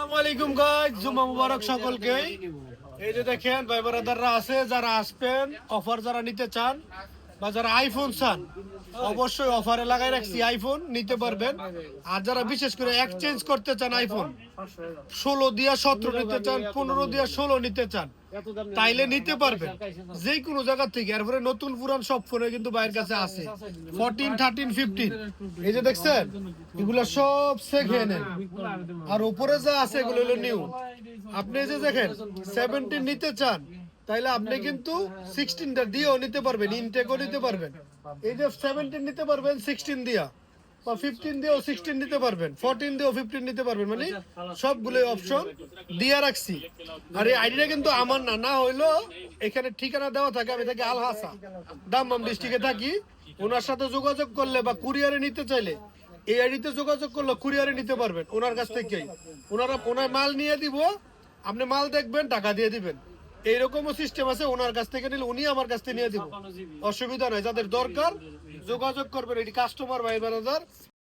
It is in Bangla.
আসসালামু আলাইকুম গাইস, জুমা মুবারক সকলকে। এই যে দেখেন ভাই ব্রাদাররা আছে, যারা আসবেন অফার যারা নিতে চান বা যারা আইফোন চান অবশ্যই অফারে লাগাই রাখছি, আইফোন নিতে পারবেন। আর যারা বিশেষ করে এক্সচেঞ্জ করতে চান, আইফোন 16 দিয়া 17 নিতে চান, 15 দিয়া 16 নিতে চান, তাইলে নিতে পারবেন যে কোনো জায়গা থেকে। এরপরে নতুন পুরান সব ফোনে কিন্তু ভাইয়ের কাছে আছে 14, 13, 15। এই যে দেখছেন এগুলো সব সেকেন্ড হ্যান্ড, আর উপরে যা আছে এগুলো হলো নিউ। আপনি এই যে দেখেন 17 নিতে চান, তাইলে আপনি কিন্তু 16টা দিয়েও নিতে পারবেন, ইনটেকও নিতে পারবেন। এই যে 17 নিতে পারবেন 16 দিয়া, বা 15 দিয়েও 16 নিতে পারবেন, 14 দিয়েও 15 নিতে পারবেন, মানে সবগুলো অপশন দিয়া রাখছি। আর এই আইডিটা কিন্তু আমার না, না হইলো এখানে ঠিকানা দেওয়া থাকে। আমি থাকি আলহাসা, দাম্মাম ডিস্ট্রিক্টে থাকি। ওনার সাথে যোগাযোগ করলে বা কুরিয়ারে নিতে চাইলে এই আইডিতে যোগাযোগ করলে কুরিয়ারে নিতে পারবেন ওনার কাছ থেকেই। ওনার মাল নিয়ে দিব, আপনি মাল দেখবেন, টাকা দিয়ে দিবেন। এইরকমও সিস্টেম আছে, ওনার কাছ থেকে নিলে উনি আমার কাছ থেকে নিয়ে দিব, অসুবিধা নাই। যাদের দরকার যোগাযোগ করবেন, এটি কাস্টমার ভাই ব্রাদার।